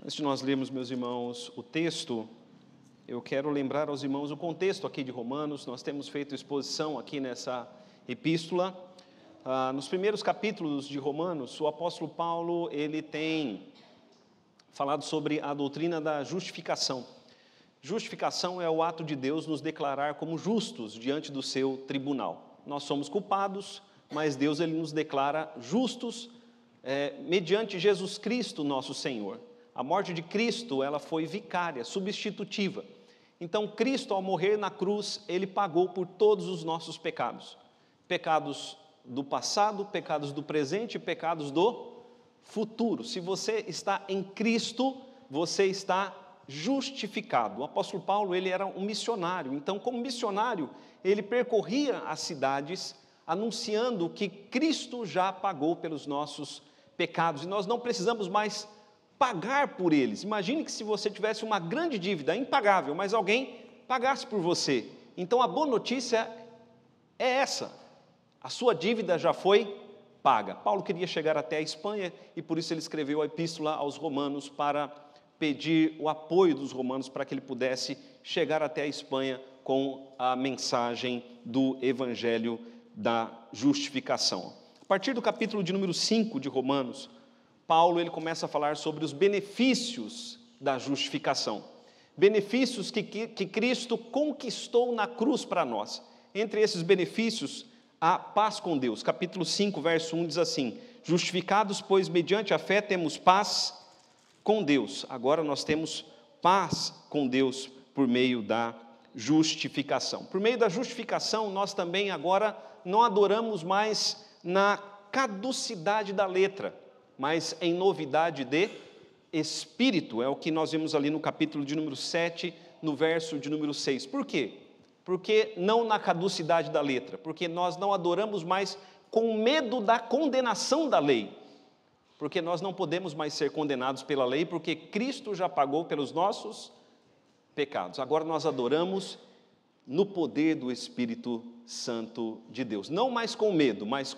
Antes de nós lermos, meus irmãos, o texto, eu quero lembrar aos irmãos o contexto aqui de Romanos. Nós temos feito exposição aqui nessa epístola. Nos primeiros capítulos de Romanos, o apóstolo Paulo, ele tem falado sobre a doutrina da justificação. Justificação é o ato de Deus nos declarar como justos diante do seu tribunal. Nós somos culpados, mas Deus ele nos declara justos mediante Jesus Cristo, nosso Senhor. A morte de Cristo, ela foi vicária, substitutiva. Então, Cristo, ao morrer na cruz, ele pagou por todos os nossos pecados. Pecados do passado, pecados do presente e pecados do futuro. Se você está em Cristo, você está justificado. O apóstolo Paulo, ele era um missionário. Então, como missionário, ele percorria as cidades anunciando que Cristo já pagou pelos nossos pecados. E nós não precisamos mais pagar por eles. Imagine que se você tivesse uma grande dívida, impagável, mas alguém pagasse por você. Então a boa notícia é essa: a sua dívida já foi paga. Paulo queria chegar até a Espanha e por isso ele escreveu a epístola aos Romanos para pedir o apoio dos romanos para que ele pudesse chegar até a Espanha com a mensagem do Evangelho da justificação. A partir do capítulo de número 5 de Romanos, Paulo ele começa a falar sobre os benefícios da justificação, benefícios que Cristo conquistou na cruz para nós. Entre esses benefícios, a paz com Deus. Capítulo 5, verso 1 diz assim: justificados, pois, mediante a fé temos paz com Deus. Agora nós temos paz com Deus por meio da justificação. Por meio da justificação, nós também agora não adoramos mais na caducidade da letra, mas em novidade de espírito. É o que nós vemos ali no capítulo de número 7, no verso de número 6. Por quê? Porque não na caducidade da letra, porque nós não adoramos mais com medo da condenação da lei, porque nós não podemos mais ser condenados pela lei, porque Cristo já pagou pelos nossos pecados. Agora nós adoramos no poder do Espírito Santo de Deus, não mais com medo, mas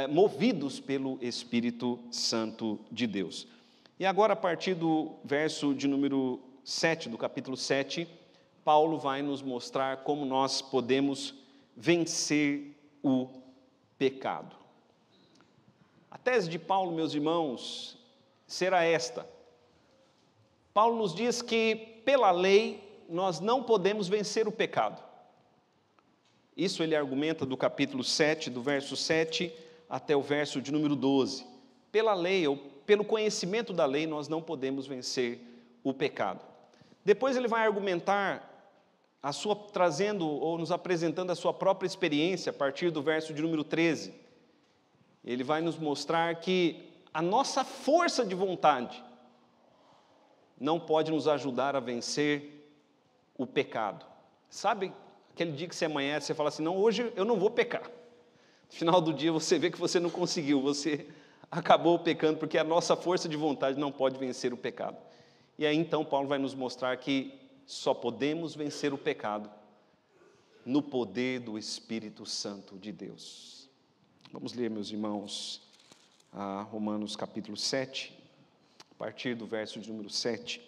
movidos pelo Espírito Santo de Deus. E agora, a partir do verso de número 7, do capítulo 7, Paulo vai nos mostrar como nós podemos vencer o pecado. A tese de Paulo, meus irmãos, será esta: Paulo nos diz que pela lei nós não podemos vencer o pecado. Isso ele argumenta do capítulo 7, do verso 7 até o verso de número 12. Pela lei, ou pelo conhecimento da lei, nós não podemos vencer o pecado. Depois ele vai argumentar, trazendo ou nos apresentando a sua própria experiência, a partir do verso de número 13. Ele vai nos mostrar que a nossa força de vontade não pode nos ajudar a vencer o pecado. Sabe aquele dia que você amanhece, você fala assim: não, hoje eu não vou pecar. No final do dia você vê que você não conseguiu, você acabou pecando, porque a nossa força de vontade não pode vencer o pecado. E aí então Paulo vai nos mostrar que só podemos vencer o pecado no poder do Espírito Santo de Deus. Vamos ler, meus irmãos, Romanos capítulo 7, a partir do verso de número 7.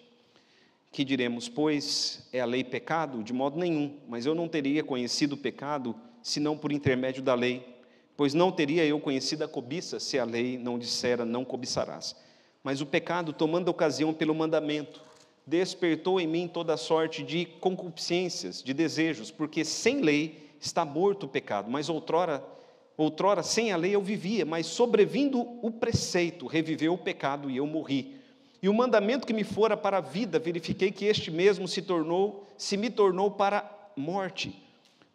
Que diremos, pois, é a lei pecado? De modo nenhum, mas eu não teria conhecido o pecado, senão por intermédio da lei. Pois não teria eu conhecido a cobiça, se a lei não dissera, não cobiçarás. Mas o pecado, tomando ocasião pelo mandamento, despertou em mim toda sorte de concupiscências, de desejos, porque sem lei está morto o pecado. Mas outrora sem a lei eu vivia, mas sobrevindo o preceito, reviveu o pecado e eu morri. E o mandamento que me fora para a vida, verifiquei que este mesmo se me tornou para morte.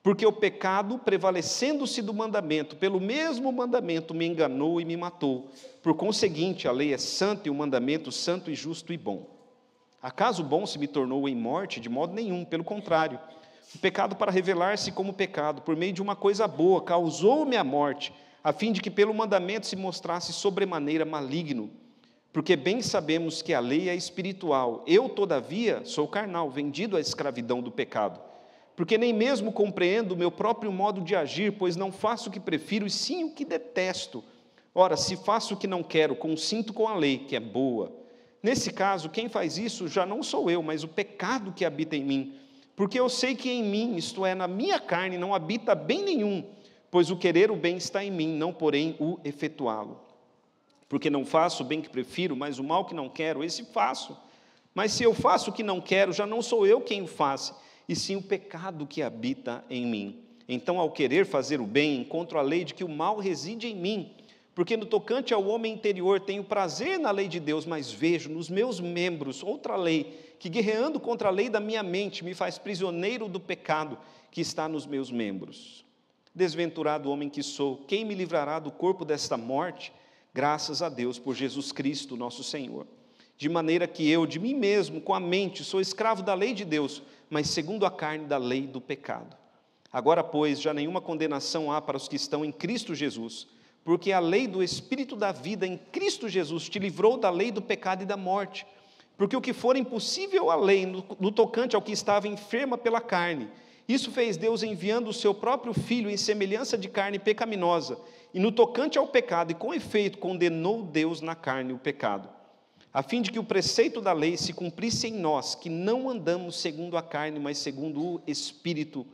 Porque o pecado, prevalecendo-se do mandamento, pelo mesmo mandamento me enganou e me matou. Por conseguinte, a lei é santa e o mandamento santo e justo e bom. Acaso o bom se me tornou em morte? De modo nenhum, pelo contrário. O pecado, para revelar-se como pecado, por meio de uma coisa boa, causou-me a morte, a fim de que pelo mandamento se mostrasse sobremaneira maligno. Porque bem sabemos que a lei é espiritual. Eu, todavia, sou carnal, vendido à escravidão do pecado. Porque nem mesmo compreendo o meu próprio modo de agir, pois não faço o que prefiro, e sim o que detesto. Ora, se faço o que não quero, consinto com a lei, que é boa. Nesse caso, quem faz isso já não sou eu, mas o pecado que habita em mim. Porque eu sei que em mim, isto é, na minha carne, não habita bem nenhum, pois o querer o bem está em mim, não porém o efetuá-lo. Porque não faço o bem que prefiro, mas o mal que não quero, esse faço. Mas se eu faço o que não quero, já não sou eu quem o faz, e sim o pecado que habita em mim. Então, ao querer fazer o bem, encontro a lei de que o mal reside em mim. Porque no tocante ao homem interior tenho prazer na lei de Deus, mas vejo nos meus membros outra lei, que guerreando contra a lei da minha mente, me faz prisioneiro do pecado que está nos meus membros. Desventurado homem que sou, quem me livrará do corpo desta morte? Graças a Deus por Jesus Cristo, nosso Senhor. De maneira que eu, de mim mesmo, com a mente, sou escravo da lei de Deus, mas segundo a carne da lei do pecado. Agora, pois, já nenhuma condenação há para os que estão em Cristo Jesus, porque a lei do Espírito da vida em Cristo Jesus te livrou da lei do pecado e da morte. Porque o que for impossível à lei, no tocante ao que estava enferma pela carne, isso fez Deus enviando o seu próprio Filho em semelhança de carne pecaminosa, e no tocante ao pecado, e com efeito, condenou Deus na carne o pecado, a fim de que o preceito da lei se cumprisse em nós, que não andamos segundo a carne, mas segundo o Espírito.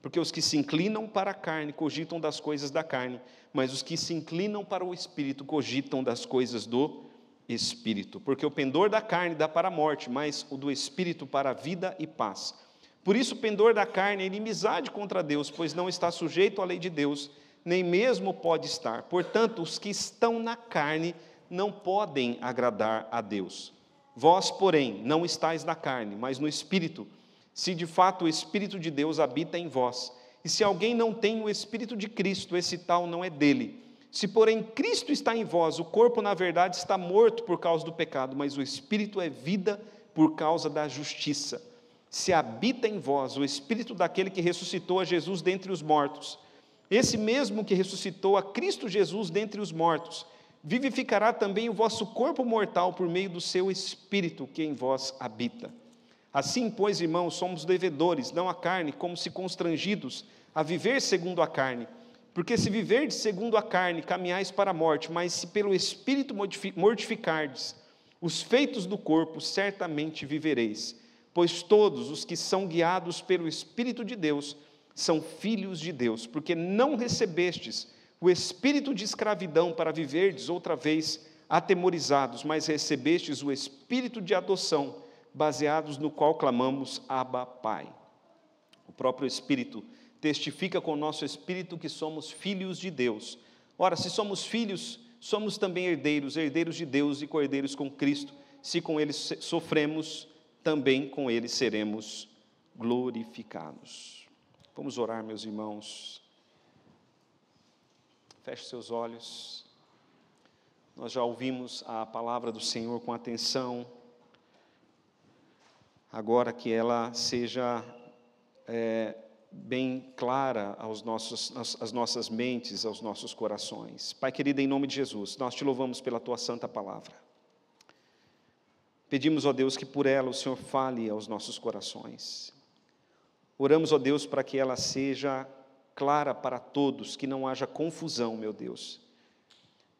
Porque os que se inclinam para a carne cogitam das coisas da carne, mas os que se inclinam para o Espírito cogitam das coisas do Espírito. Porque o pendor da carne dá para a morte, mas o do Espírito para a vida e paz. Por isso o pendor da carne é inimizade contra Deus, pois não está sujeito à lei de Deus, nem mesmo pode estar. Portanto, os que estão na carne não podem agradar a Deus. Vós, porém, não estáis na carne, mas no Espírito, se de fato o Espírito de Deus habita em vós. E se alguém não tem o Espírito de Cristo, esse tal não é dele. Se, porém, Cristo está em vós, o corpo, na verdade, está morto por causa do pecado, mas o Espírito é vida por causa da justiça. Se habita em vós o Espírito daquele que ressuscitou a Jesus dentre os mortos, esse mesmo que ressuscitou a Cristo Jesus dentre os mortos, vivificará também o vosso corpo mortal por meio do seu Espírito que em vós habita. Assim, pois, irmãos, somos devedores, não à carne, como se constrangidos a viver segundo a carne. Porque se viverdes segundo a carne, caminhais para a morte, mas se pelo Espírito mortificardes os feitos do corpo, certamente vivereis. Pois todos os que são guiados pelo Espírito de Deus são filhos de Deus, porque não recebestes o espírito de escravidão para viverdes outra vez atemorizados, mas recebestes o espírito de adoção, baseados no qual clamamos, Abba, Pai. O próprio Espírito testifica com o nosso espírito que somos filhos de Deus. Ora, se somos filhos, somos também herdeiros, herdeiros de Deus e co-herdeiros com Cristo. Se com Ele sofremos, também com Ele seremos glorificados. Vamos orar, meus irmãos. Feche seus olhos. Nós já ouvimos a palavra do Senhor com atenção. Agora que ela seja bem clara às nossas mentes, aos nossos corações. Pai querido, em nome de Jesus, nós te louvamos pela tua santa palavra. Pedimos, ó Deus, que por ela o Senhor fale aos nossos corações. Oramos, ó Deus, para que ela seja clara para todos, que não haja confusão, meu Deus.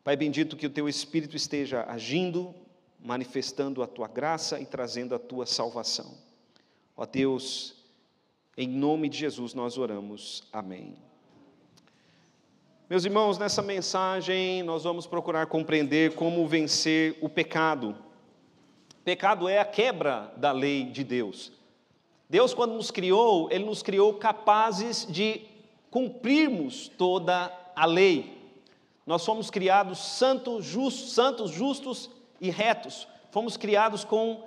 Pai bendito, que o teu Espírito esteja agindo, manifestando a tua graça e trazendo a tua salvação. Ó Deus, em nome de Jesus nós oramos. Amém. Meus irmãos, nessa mensagem nós vamos procurar compreender como vencer o pecado. Pecado é a quebra da lei de Deus. Deus, quando nos criou, Ele nos criou capazes de cumprirmos toda a lei. Nós fomos criados santos, justos e retos. Fomos criados com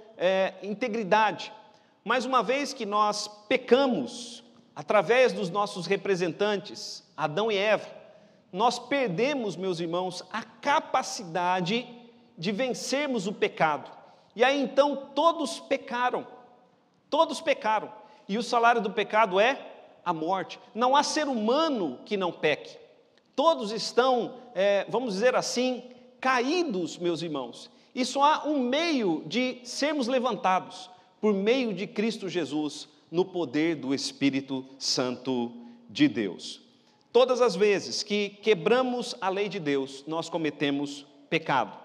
integridade. Mas uma vez que nós pecamos, através dos nossos representantes, Adão e Eva, nós perdemos, meus irmãos, a capacidade de vencermos o pecado. E aí então todos pecaram. Todos pecaram. E o salário do pecado é a morte. Não há ser humano que não peque. Todos estão, vamos dizer assim, caídos, meus irmãos. E só há um meio de sermos levantados, por meio de Cristo Jesus, no poder do Espírito Santo de Deus. Todas as vezes que quebramos a lei de Deus, nós cometemos pecado.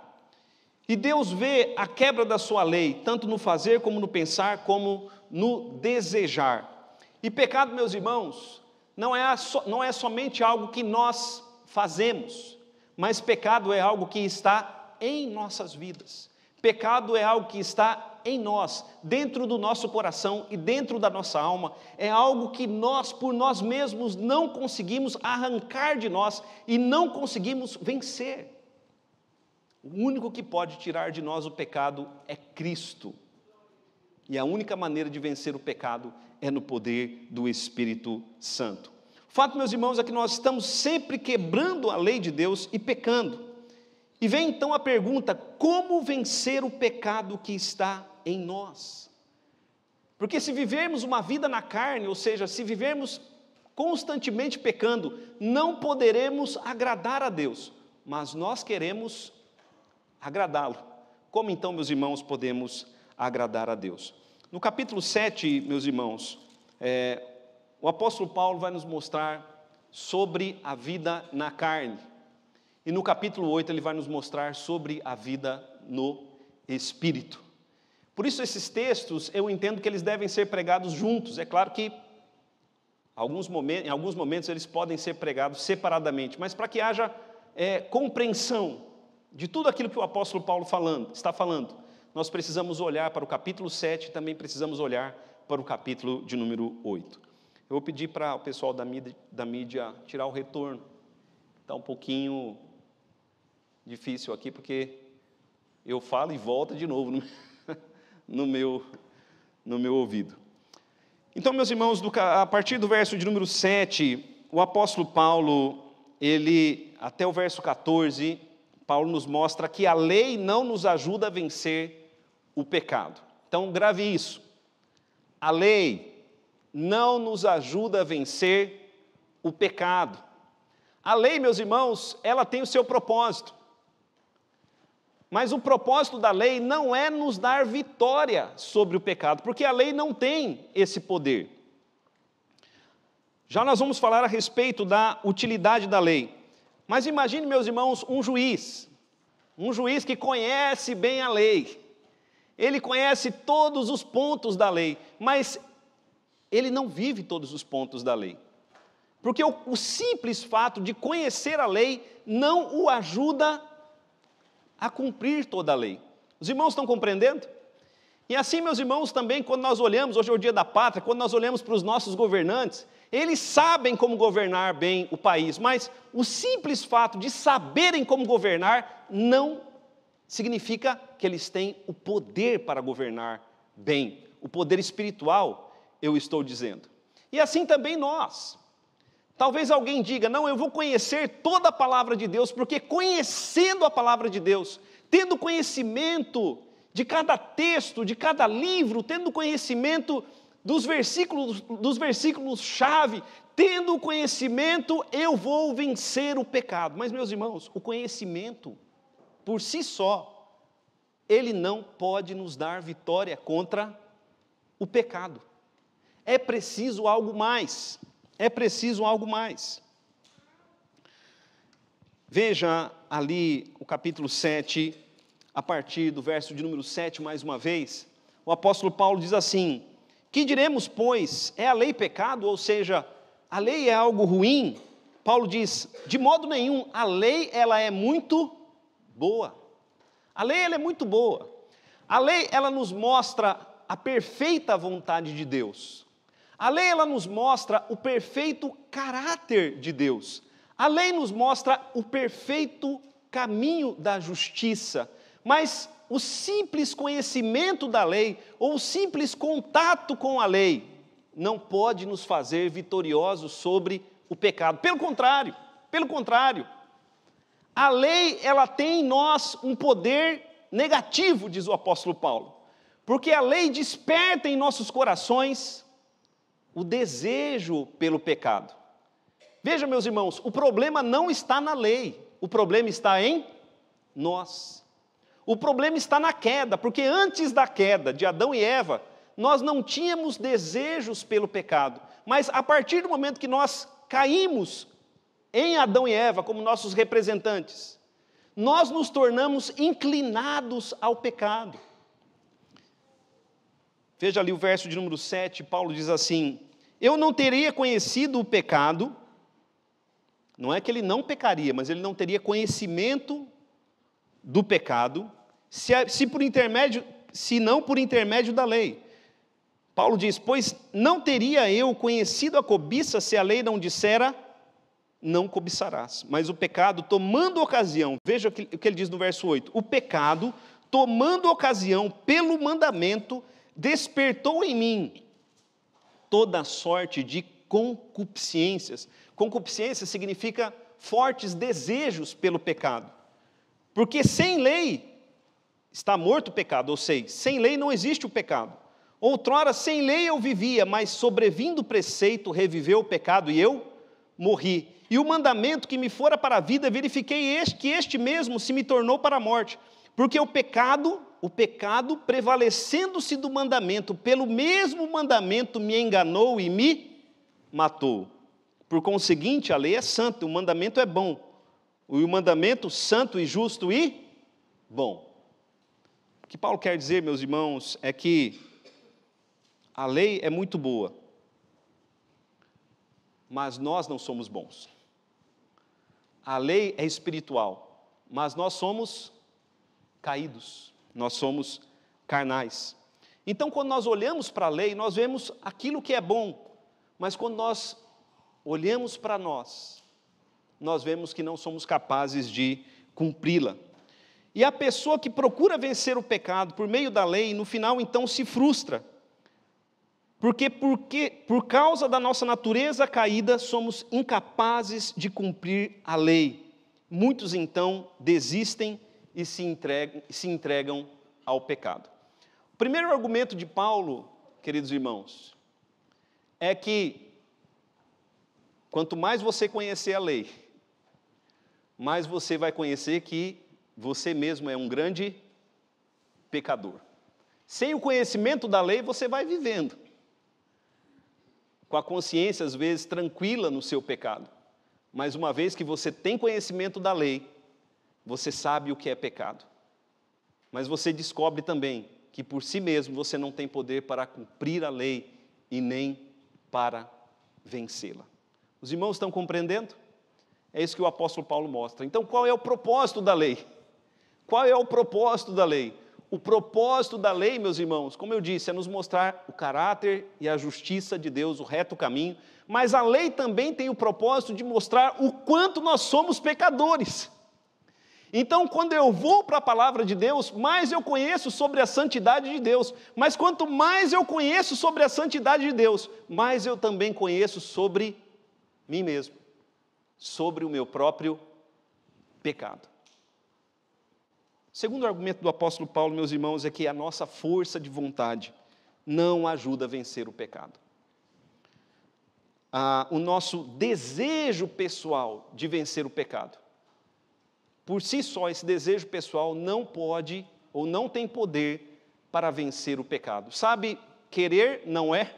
E Deus vê a quebra da sua lei, tanto no fazer, como no pensar, como no desejar. E pecado, meus irmãos, não é somente algo que nós fazemos, mas pecado é algo que está em nossas vidas. Pecado é algo que está em nós, dentro do nosso coração e dentro da nossa alma. É algo que nós, por nós mesmos, não conseguimos arrancar de nós e não conseguimos vencer. O único que pode tirar de nós o pecado é Cristo. E a única maneira de vencer o pecado é no poder do Espírito Santo. O fato, meus irmãos, é que nós estamos sempre quebrando a lei de Deus e pecando. E vem então a pergunta: como vencer o pecado que está em nós? Porque se vivermos uma vida na carne, ou seja, se vivermos constantemente pecando, não poderemos agradar a Deus, mas nós queremos agradá-lo. Como então, meus irmãos, podemos agradar a Deus? No capítulo 7, meus irmãos, o apóstolo Paulo vai nos mostrar sobre a vida na carne. E no capítulo 8 ele vai nos mostrar sobre a vida no Espírito. Por isso esses textos, eu entendo que eles devem ser pregados juntos. É claro que em alguns momentos eles podem ser pregados separadamente, mas para que haja compreensão de tudo aquilo que o apóstolo Paulo está falando, nós precisamos olhar para o capítulo 7 e também precisamos olhar para o capítulo de número 8. Eu vou pedir para o pessoal da mídia tirar o retorno. Está um pouquinho difícil aqui, porque eu falo e volta de novo no meu ouvido. Então, meus irmãos, a partir do verso de número 7, o apóstolo Paulo, até o verso 14, Paulo nos mostra que a lei não nos ajuda a vencer o pecado. Então, grave isso. A lei não nos ajuda a vencer o pecado. A lei, meus irmãos, ela tem o seu propósito. Mas o propósito da lei não é nos dar vitória sobre o pecado, porque a lei não tem esse poder. Já nós vamos falar a respeito da utilidade da lei. Mas imagine, meus irmãos, um juiz que conhece bem a lei. Ele conhece todos os pontos da lei, mas ele não vive todos os pontos da lei. Porque o simples fato de conhecer a lei não o ajuda a cumprir toda a lei. Os irmãos estão compreendendo? E assim, meus irmãos, também quando nós olhamos, hoje é o dia da pátria, quando nós olhamos para os nossos governantes, eles sabem como governar bem o país, mas o simples fato de saberem como governar não significa que eles têm o poder para governar bem, o poder espiritual, eu estou dizendo. E assim também nós. Talvez alguém diga: não, eu vou conhecer toda a palavra de Deus, porque conhecendo a palavra de Deus, tendo conhecimento de cada texto, de cada livro, tendo conhecimento dos versículos-chave, tendo conhecimento, eu vou vencer o pecado. Mas, meus irmãos, o conhecimento, por si só, ele não pode nos dar vitória contra o pecado. É preciso algo mais. É preciso algo mais. Veja ali o capítulo 7, a partir do verso de número 7, mais uma vez, o apóstolo Paulo diz assim: que diremos, pois, é a lei pecado? Ou seja, a lei é algo ruim? Paulo diz: de modo nenhum, a lei ela é muito boa. A lei ela é muito boa. A lei ela nos mostra a perfeita vontade de Deus. A lei, ela nos mostra o perfeito caráter de Deus. A lei nos mostra o perfeito caminho da justiça. Mas o simples conhecimento da lei, ou o simples contato com a lei, não pode nos fazer vitoriosos sobre o pecado. Pelo contrário, a lei, ela tem em nós um poder negativo, diz o apóstolo Paulo. Porque a lei desperta em nossos corações o desejo pelo pecado. Veja, meus irmãos, o problema não está na lei, o problema está em nós. O problema está na queda, porque antes da queda de Adão e Eva, nós não tínhamos desejos pelo pecado, mas a partir do momento que nós caímos em Adão e Eva como nossos representantes, nós nos tornamos inclinados ao pecado. Veja ali o verso de número 7, Paulo diz assim: eu não teria conhecido o pecado, não é que ele não pecaria, mas ele não teria conhecimento do pecado, se não por intermédio da lei. Paulo diz: pois não teria eu conhecido a cobiça se a lei não dissera, não cobiçarás. Mas o pecado, tomando ocasião, veja o que ele diz no verso 8, o pecado, tomando ocasião pelo mandamento, despertou em mim toda sorte de concupiscências. Concupiscência significa fortes desejos pelo pecado. Porque sem lei está morto o pecado, ou seja, sem lei não existe o pecado. Outrora sem lei eu vivia, mas sobrevindo o preceito reviveu o pecado e eu morri. E o mandamento que me fora para a vida, verifiquei que este mesmo se me tornou para a morte. Porque o pecado, prevalecendo-se do mandamento, pelo mesmo mandamento me enganou e me matou. Por conseguinte, a lei é santa, o mandamento é bom. O mandamento santo e justo e bom. O que Paulo quer dizer, meus irmãos, é que a lei é muito boa, mas nós não somos bons. A lei é espiritual, mas nós somos caídos, nós somos carnais. Então, quando nós olhamos para a lei, nós vemos aquilo que é bom, mas quando nós olhamos para nós vemos que não somos capazes de cumpri-la. E a pessoa que procura vencer o pecado por meio da lei, no final então se frustra. Porque por causa da nossa natureza caída, somos incapazes de cumprir a lei. Muitos então desistem e se entregam ao pecado. O primeiro argumento de Paulo, queridos irmãos, é que quanto mais você conhecer a lei, mais você vai conhecer que você mesmo é um grande pecador. Sem o conhecimento da lei, você vai vivendo com a consciência, às vezes, tranquila no seu pecado. Mas uma vez que você tem conhecimento da lei, você sabe o que é pecado. Mas você descobre também que por si mesmo você não tem poder para cumprir a lei e nem para vencê-la. Os irmãos estão compreendendo? É isso que o apóstolo Paulo mostra. Então, qual é o propósito da lei? Qual é o propósito da lei? O propósito da lei, meus irmãos, como eu disse, é nos mostrar o caráter e a justiça de Deus, o reto caminho, mas a lei também tem o propósito de mostrar o quanto nós somos pecadores. Então, quando eu vou para a palavra de Deus, mais eu conheço sobre a santidade de Deus, mas quanto mais eu conheço sobre a santidade de Deus, mais eu também conheço sobre mim mesmo, sobre o meu próprio pecado. O segundo argumento do apóstolo Paulo, meus irmãos, é que a nossa força de vontade não ajuda a vencer o pecado. O nosso desejo pessoal de vencer o pecado. Por si só, esse desejo pessoal não pode ou não tem poder para vencer o pecado. Sabe, querer não é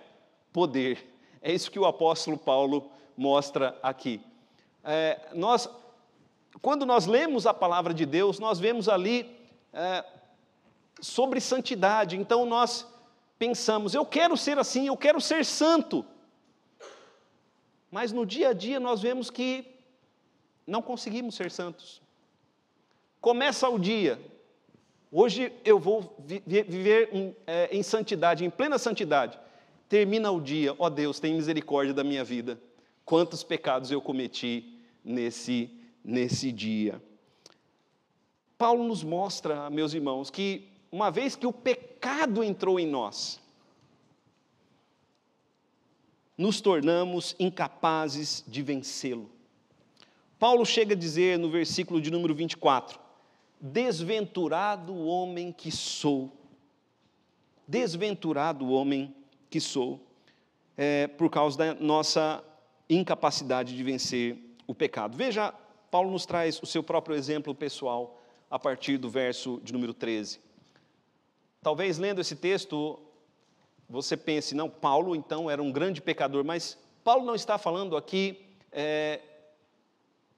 poder. É isso que o apóstolo Paulo mostra aqui. Quando nós lemos a palavra de Deus, nós vemos ali sobre santidade. Então nós pensamos, eu quero ser assim, eu quero ser santo. Mas no dia a dia nós vemos que não conseguimos ser santos. Começa o dia, hoje eu vou viver em santidade, em plena santidade. Termina o dia, ó Deus, tem misericórdia da minha vida. Quantos pecados eu cometi nesse dia. Paulo nos mostra, meus irmãos, que uma vez que o pecado entrou em nós, nos tornamos incapazes de vencê-lo. Paulo chega a dizer no versículo de número 24, desventurado o homem que sou, desventurado o homem que sou, por causa da nossa incapacidade de vencer o pecado. Veja, Paulo nos traz o seu próprio exemplo pessoal a partir do verso de número 13. Talvez lendo esse texto, você pense, não, Paulo então era um grande pecador, mas Paulo não está falando aqui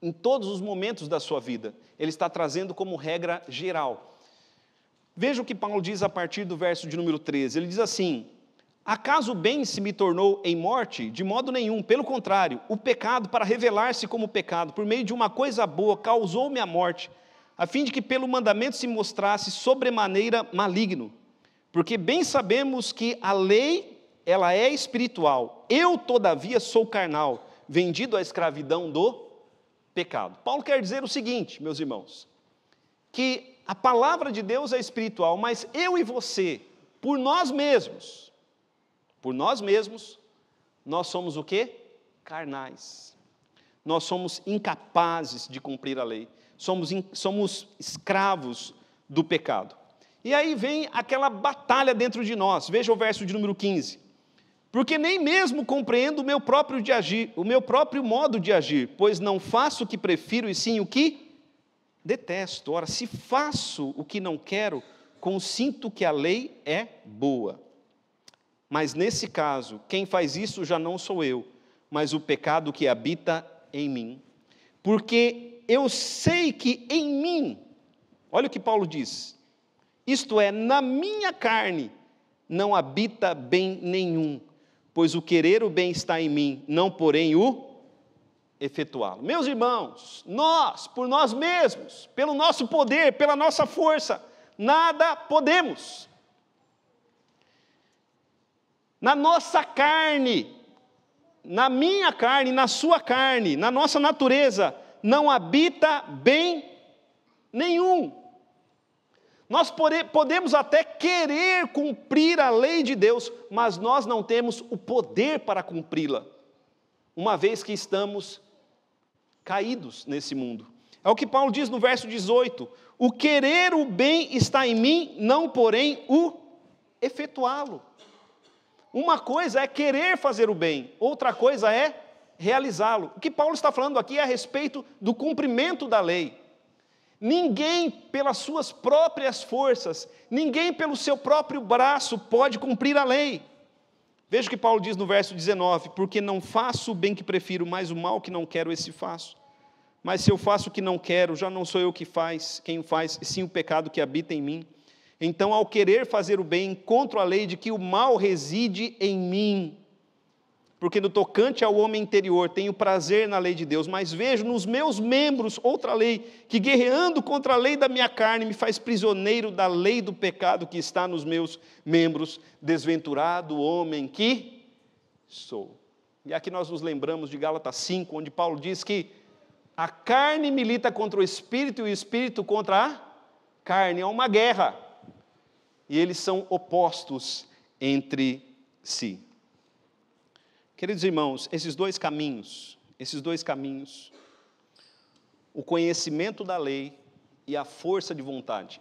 em todos os momentos da sua vida. Ele está trazendo como regra geral. Veja o que Paulo diz a partir do verso de número 13. Ele diz assim: acaso o bem se me tornou em morte? De modo nenhum, pelo contrário, o pecado, para revelar-se como pecado, por meio de uma coisa boa, causou-me a morte, a fim de que pelo mandamento se mostrasse sobremaneira maligno. Porque bem sabemos que a lei, ela é espiritual. Eu, todavia, sou carnal, vendido à escravidão do pecado. Paulo quer dizer o seguinte, meus irmãos, que a palavra de Deus é espiritual, mas eu e você, por nós mesmos, nós somos o quê? Carnais. Nós somos incapazes de cumprir a lei. Somos escravos do pecado. E aí vem aquela batalha dentro de nós. Veja o verso de número 15. Porque nem mesmo compreendo o meu próprio modo de agir, pois não faço o que prefiro, e sim o que detesto. Ora, se faço o que não quero, consinto que a lei é boa. Mas nesse caso, quem faz isso já não sou eu, mas o pecado que habita em mim. Porque eu sei que em mim, olha o que Paulo diz, isto é, na minha carne, não habita bem nenhum, pois o querer o bem está em mim, não porém o efetuá-lo. Meus irmãos, nós, por nós mesmos, pelo nosso poder, pela nossa força, nada podemos. Na nossa carne, na minha carne, na sua carne, na nossa natureza, não habita bem nenhum. Nós podemos até querer cumprir a lei de Deus, mas nós não temos o poder para cumpri-la, uma vez que estamos caídos nesse mundo. É o que Paulo diz no verso 18: o querer o bem está em mim, não porém o efetuá-lo. Uma coisa é querer fazer o bem, outra coisa é realizá-lo. O que Paulo está falando aqui é a respeito do cumprimento da lei. Ninguém pelas suas próprias forças, ninguém pelo seu próprio braço pode cumprir a lei. Veja o que Paulo diz no verso 19: porque não faço o bem que prefiro, mas o mal que não quero, esse faço. Mas se eu faço o que não quero, já não sou eu quem o faz, e sim o pecado que habita em mim. Então, ao querer fazer o bem, encontro a lei de que o mal reside em mim. Porque no tocante ao homem interior, tenho prazer na lei de Deus, mas vejo nos meus membros outra lei, que guerreando contra a lei da minha carne, me faz prisioneiro da lei do pecado que está nos meus membros, desventurado homem que sou. E aqui nós nos lembramos de Gálatas 5, onde Paulo diz que a carne milita contra o espírito e o espírito contra a carne. É uma guerra. E eles são opostos entre si. Queridos irmãos, esses dois caminhos, o conhecimento da lei e a força de vontade,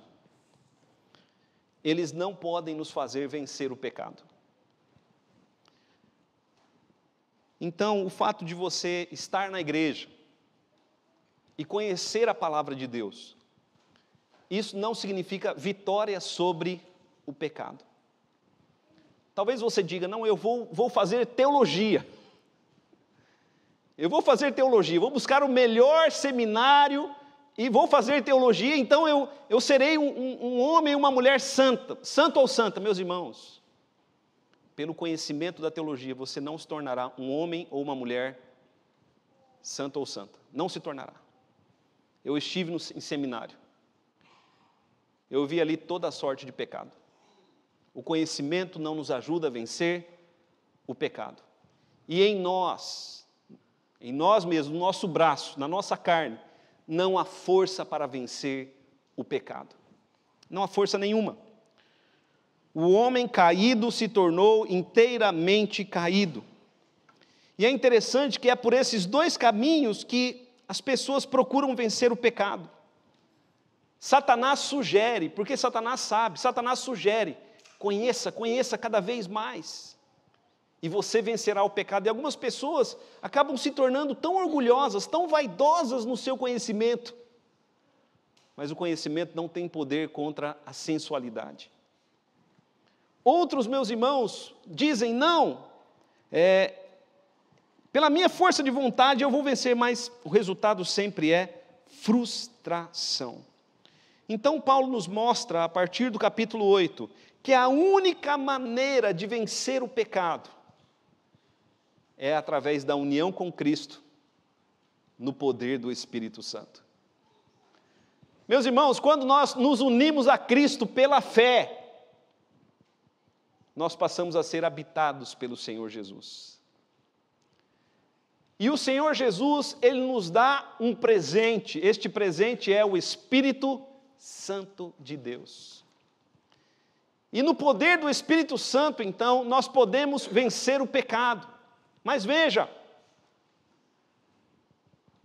eles não podem nos fazer vencer o pecado. Então, o fato de você estar na igreja e conhecer a palavra de Deus, isso não significa vitória sobre o pecado. Talvez você diga: não, eu vou fazer teologia. Eu vou fazer teologia, vou buscar o melhor seminário e vou fazer teologia, então eu serei um homem e uma mulher santa, santo ou santa. Meus irmãos, pelo conhecimento da teologia, você não se tornará um homem ou uma mulher santo ou santa. Não se tornará. Eu estive em seminário. Eu vi ali toda a sorte de pecado. O conhecimento não nos ajuda a vencer o pecado. E em nós mesmos, no nosso braço, na nossa carne, não há força para vencer o pecado. Não há força nenhuma. O homem caído se tornou inteiramente caído. E é interessante que é por esses dois caminhos que as pessoas procuram vencer o pecado. Satanás sugere, porque Satanás sabe, Satanás sugere: conheça cada vez mais, e você vencerá o pecado. E algumas pessoas acabam se tornando tão orgulhosas, tão vaidosas no seu conhecimento, mas o conhecimento não tem poder contra a sensualidade. Outros, meus irmãos, dizem: não, Pela minha força de vontade eu vou vencer, mas o resultado sempre é frustração. Então Paulo nos mostra, a partir do capítulo 8, que a única maneira de vencer o pecado é através da união com Cristo, no poder do Espírito Santo. Meus irmãos, quando nós nos unimos a Cristo pela fé, nós passamos a ser habitados pelo Senhor Jesus. E o Senhor Jesus, Ele nos dá um presente, este presente é o Espírito Santo de Deus. E no poder do Espírito Santo, então, nós podemos vencer o pecado. Mas veja,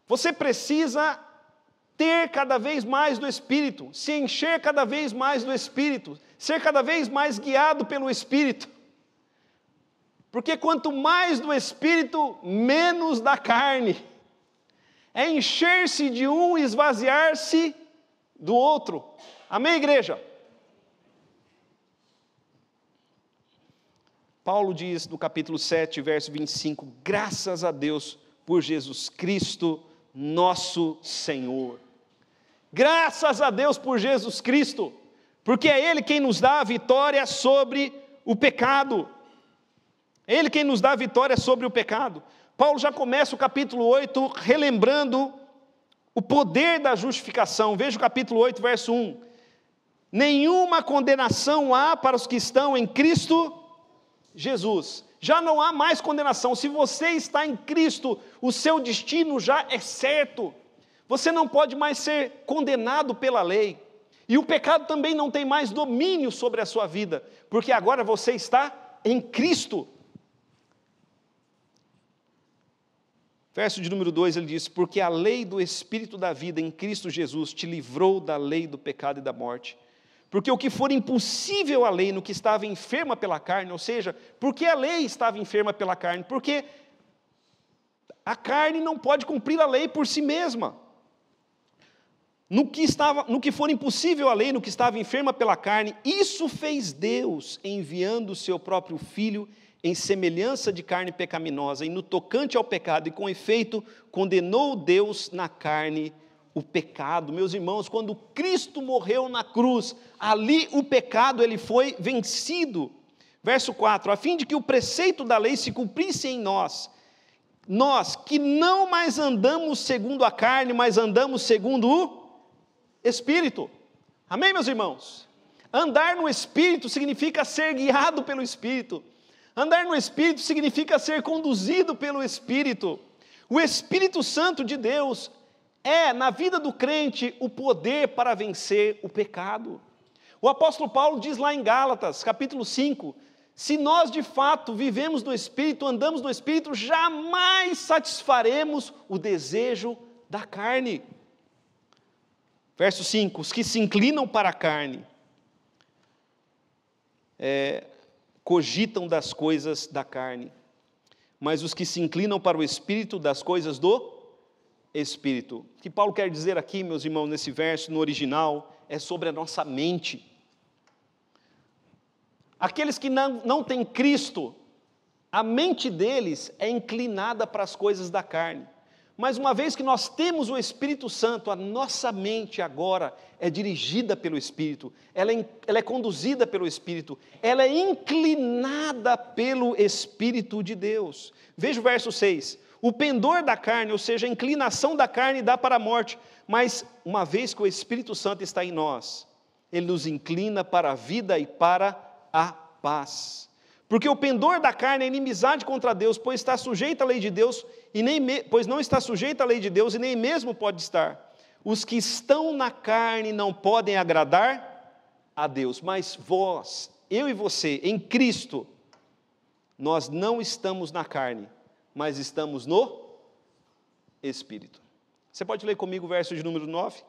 você precisa ter cada vez mais do Espírito, se encher cada vez mais do Espírito, ser cada vez mais guiado pelo Espírito. Porque quanto mais do Espírito, menos da carne. É encher-se de um e esvaziar-se do outro. Amém, igreja? Paulo diz no capítulo 7, verso 25, graças a Deus por Jesus Cristo, nosso Senhor. Graças a Deus por Jesus Cristo, porque é Ele quem nos dá a vitória sobre o pecado. É Ele quem nos dá a vitória sobre o pecado. Paulo já começa o capítulo 8 relembrando o poder da justificação. Veja o capítulo 8, verso 1. Nenhuma condenação há para os que estão em Cristo Jesus. Já não há mais condenação. Se você está em Cristo, o seu destino já é certo. Você não pode mais ser condenado pela lei. E o pecado também não tem mais domínio sobre a sua vida, porque agora você está em Cristo. Verso de número 2, ele diz, porque a lei do Espírito da vida em Cristo Jesus te livrou da lei do pecado e da morte. Porque o que for impossível à lei no que estava enferma pela carne, ou seja, porque a lei estava enferma pela carne? Porque a carne não pode cumprir a lei por si mesma. No que for impossível à lei, no que estava enferma pela carne, isso fez Deus, enviando o seu próprio Filho em semelhança de carne pecaminosa, e no tocante ao pecado, e com efeito, condenou Deus na carne o pecado. Meus irmãos, quando Cristo morreu na cruz, ali o pecado ele foi vencido. Verso 4, a fim de que o preceito da lei se cumprisse em nós, nós que não mais andamos segundo a carne, mas andamos segundo o Espírito. Amém, meus irmãos? Andar no Espírito significa ser guiado pelo Espírito. Andar no Espírito significa ser conduzido pelo Espírito. O Espírito Santo de Deus é, na vida do crente, o poder para vencer o pecado. O apóstolo Paulo diz lá em Gálatas, capítulo 5, se nós de fato vivemos no Espírito, andamos no Espírito, jamais satisfaremos o desejo da carne. Verso 5, os que se inclinam para a carne, cogitam das coisas da carne, mas os que se inclinam para o Espírito, das coisas do Espírito. O que Paulo quer dizer aqui, meus irmãos, nesse verso, no original, é sobre a nossa mente. Aqueles que não têm Cristo, a mente deles é inclinada para as coisas da carne. Mas uma vez que nós temos o Espírito Santo, a nossa mente agora é dirigida pelo Espírito, ela é conduzida pelo Espírito, ela é inclinada pelo Espírito de Deus. Veja o verso 6, o pendor da carne, ou seja, a inclinação da carne dá para a morte, mas uma vez que o Espírito Santo está em nós, ele nos inclina para a vida e para a paz. Porque o pendor da carne é inimizade contra Deus, pois está sujeita à lei de Deus, pois não está sujeita à lei de Deus e nem mesmo pode estar. Os que estão na carne não podem agradar a Deus, mas vós, eu e você, em Cristo, nós não estamos na carne, mas estamos no Espírito. Você pode ler comigo o verso de número 9?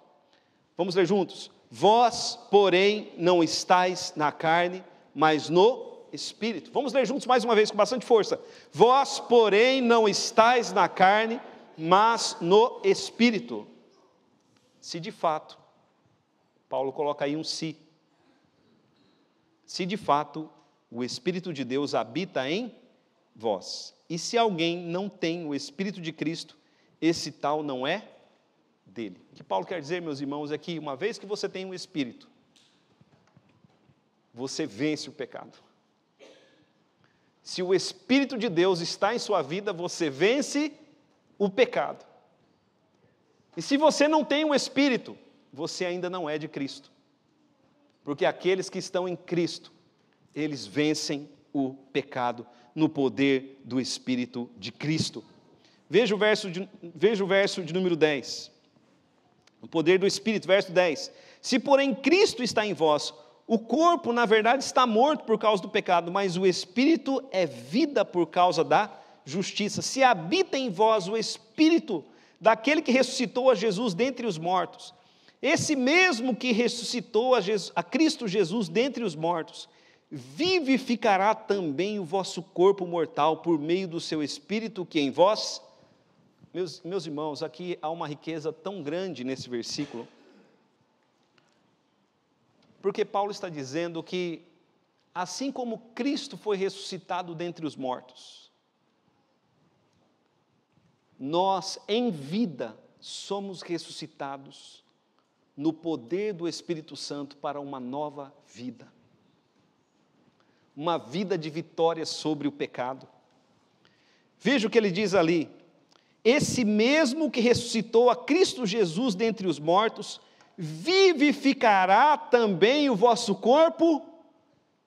Vamos ler juntos. Vós, porém, não estáis na carne, mas no Espírito. Vamos ler juntos mais uma vez com bastante força. Vós, porém, não estáis na carne, mas no Espírito. Se de fato, Paulo coloca aí um se. Se de fato o Espírito de Deus habita em vós. E se alguém não tem o Espírito de Cristo, esse tal não é dele. O que Paulo quer dizer, meus irmãos, é que uma vez que você tem um Espírito, você vence o pecado. Se o Espírito de Deus está em sua vida, você vence o pecado. E se você não tem um Espírito, você ainda não é de Cristo. Porque aqueles que estão em Cristo, eles vencem o pecado no poder do Espírito de Cristo. Veja o verso de número 10. O poder do Espírito, verso 10. Se porém Cristo está em vós, o corpo na verdade está morto por causa do pecado, mas o Espírito é vida por causa da justiça. Se habita em vós o Espírito daquele que ressuscitou a Jesus dentre os mortos, esse mesmo que ressuscitou a Cristo Jesus dentre os mortos, vivificará também o vosso corpo mortal por meio do seu Espírito que em vós. Meus irmãos, aqui há uma riqueza tão grande nesse versículo, porque Paulo está dizendo que, assim como Cristo foi ressuscitado dentre os mortos, nós, em vida, somos ressuscitados no poder do Espírito Santo para uma nova vida. Uma vida de vitória sobre o pecado. Veja o que ele diz ali. Esse mesmo que ressuscitou a Cristo Jesus dentre os mortos, vivificará também o vosso corpo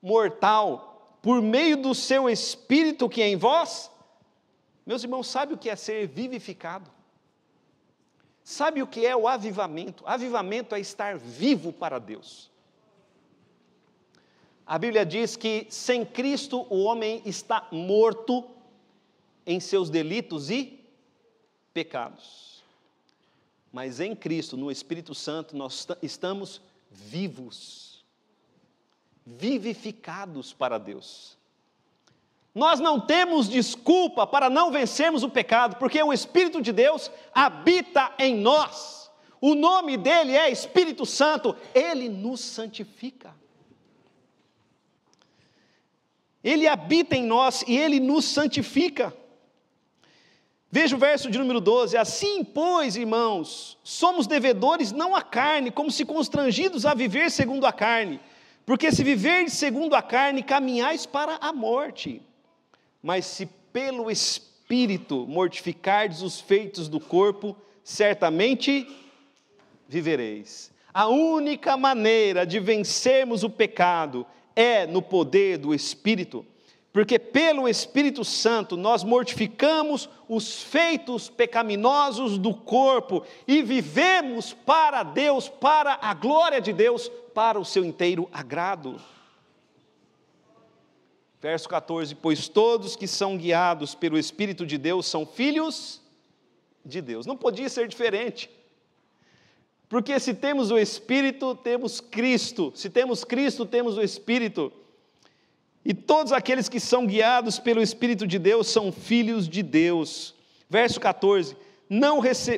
mortal, por meio do seu Espírito que é em vós. Meus irmãos, sabe o que é ser vivificado? Sabe o que é o avivamento? Avivamento é estar vivo para Deus. A Bíblia diz que sem Cristo o homem está morto em seus delitos e pecados. Mas em Cristo, no Espírito Santo, nós estamos vivos, vivificados para Deus. Nós não temos desculpa para não vencermos o pecado, porque o Espírito de Deus habita em nós. O nome dele é Espírito Santo, ele nos santifica. Ele habita em nós e ele nos santifica. Veja o verso de número 12. Assim, pois, irmãos, somos devedores não à carne, como se constrangidos a viver segundo a carne. Porque se viverdes segundo a carne, caminhais para a morte. Mas se pelo Espírito mortificardes os feitos do corpo, certamente vivereis. A única maneira de vencermos o pecado é no poder do Espírito, porque pelo Espírito Santo nós mortificamos os feitos pecaminosos do corpo e vivemos para Deus, para a glória de Deus, para o seu inteiro agrado. Verso 14, pois todos que são guiados pelo Espírito de Deus são filhos de Deus. Não podia ser diferente. Porque se temos o Espírito, temos Cristo. Se temos Cristo, temos o Espírito. E todos aqueles que são guiados pelo Espírito de Deus são filhos de Deus. Verso 14,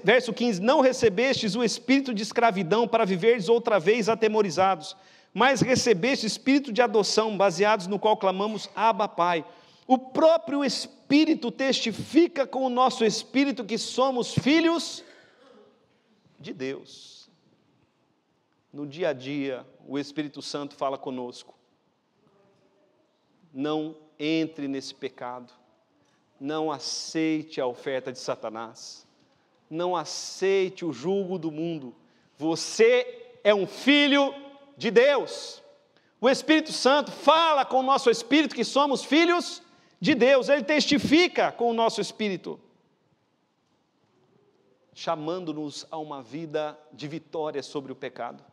verso 15, não recebestes o espírito de escravidão para viverdes outra vez atemorizados, mas recebeste espírito de adoção, baseados no qual clamamos, Abba, Pai. O próprio Espírito testifica com o nosso espírito que somos filhos de Deus. No dia a dia, o Espírito Santo fala conosco. Não entre nesse pecado. Não aceite a oferta de Satanás. Não aceite o jugo do mundo. Você é um filho de Deus. O Espírito Santo fala com o nosso espírito que somos filhos de Deus. Ele testifica com o nosso espírito, chamando-nos a uma vida de vitória sobre o pecado,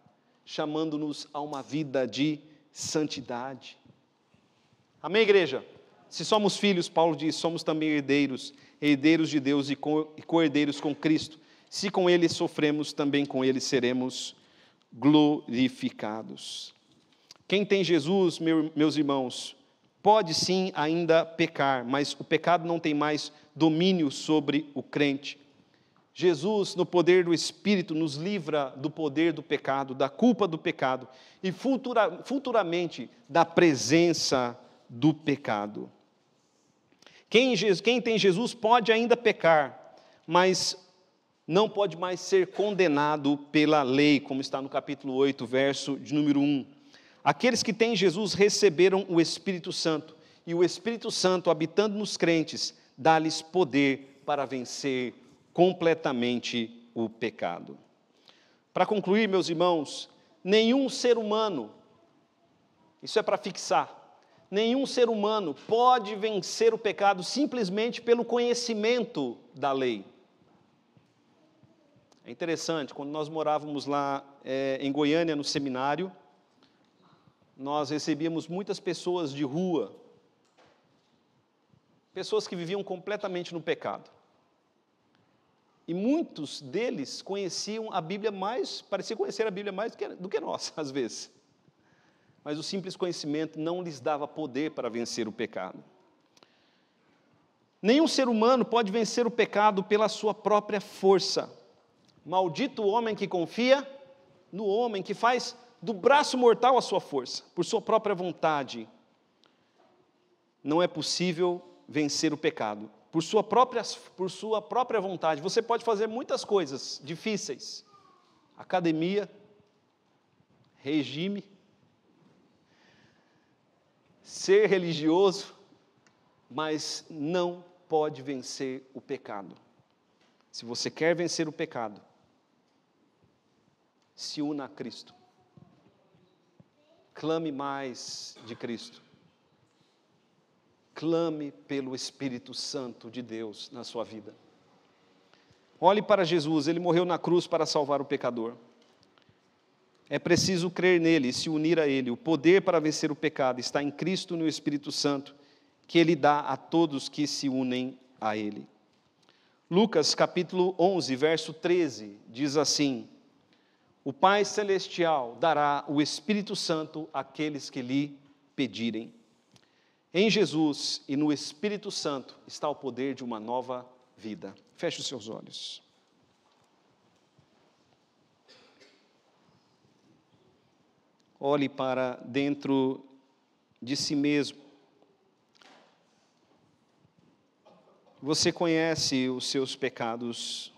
chamando-nos a uma vida de santidade. Amém, igreja? Se somos filhos, Paulo diz, somos também herdeiros, herdeiros de Deus e co-herdeiros com Cristo. Se com Ele sofremos, também com Ele seremos glorificados. Quem tem Jesus, meus irmãos, pode sim ainda pecar, mas o pecado não tem mais domínio sobre o crente. Jesus, no poder do Espírito, nos livra do poder do pecado, da culpa do pecado e futuramente da presença do pecado. Quem tem Jesus pode ainda pecar, mas não pode mais ser condenado pela lei, como está no capítulo 8, verso de número 1. Aqueles que têm Jesus receberam o Espírito Santo, e o Espírito Santo, habitando nos crentes, dá-lhes poder para vencer completamente o pecado. Para concluir, meus irmãos, nenhum ser humano, isso é para fixar, nenhum ser humano pode vencer o pecado simplesmente pelo conhecimento da lei. É interessante, quando nós morávamos lá em Goiânia, no seminário, nós recebíamos muitas pessoas de rua, pessoas que viviam completamente no pecado. E muitos deles conheciam a Bíblia mais, parecia conhecer a Bíblia mais do que nós, às vezes. Mas o simples conhecimento não lhes dava poder para vencer o pecado. Nenhum ser humano pode vencer o pecado pela sua própria força. Maldito o homem que confia no homem, que faz do braço mortal a sua força, por sua própria vontade. Não é possível vencer o pecado. Por sua própria vontade. Você pode fazer muitas coisas difíceis. Academia, regime, ser religioso, mas não pode vencer o pecado. Se você quer vencer o pecado, se una a Cristo. Clame mais de Cristo. Clame pelo Espírito Santo de Deus na sua vida. Olhe para Jesus, Ele morreu na cruz para salvar o pecador. É preciso crer nele e se unir a Ele. O poder para vencer o pecado está em Cristo e no Espírito Santo, que Ele dá a todos que se unem a Ele. Lucas capítulo 11, verso 13, diz assim: o Pai Celestial dará o Espírito Santo àqueles que lhe pedirem. Em Jesus e no Espírito Santo está o poder de uma nova vida. Feche os seus olhos. Olhe para dentro de si mesmo. Você conhece os seus pecados.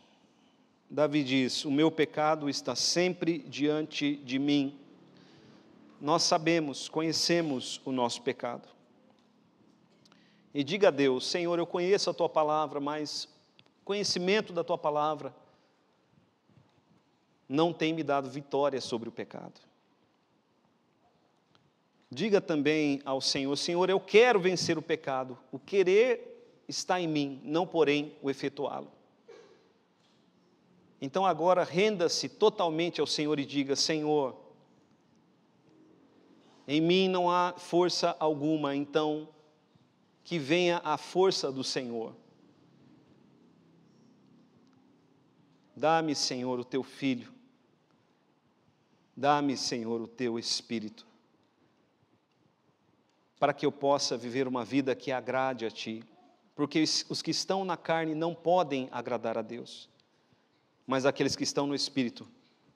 Davi diz: o meu pecado está sempre diante de mim. Nós sabemos, conhecemos o nosso pecado. E diga a Deus: Senhor, eu conheço a Tua palavra, mas conhecimento da Tua palavra não tem me dado vitória sobre o pecado. Diga também ao Senhor: Senhor, eu quero vencer o pecado. O querer está em mim, não porém o efetuá-lo. Então agora renda-se totalmente ao Senhor e diga: Senhor, em mim não há força alguma, então que venha a força do Senhor. Dá-me, Senhor, o Teu Filho. Dá-me, Senhor, o Teu Espírito, para que eu possa viver uma vida que agrade a Ti, porque os que estão na carne não podem agradar a Deus, mas aqueles que estão no Espírito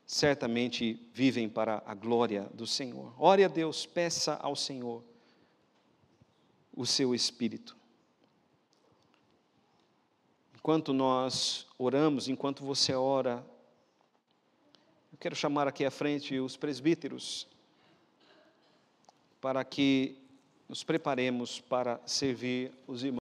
certamente vivem para a glória do Senhor. Ore a Deus, peça ao Senhor o seu Espírito. Enquanto nós oramos, enquanto você ora, eu quero chamar aqui à frente os presbíteros, para que nos preparemos para servir os irmãos.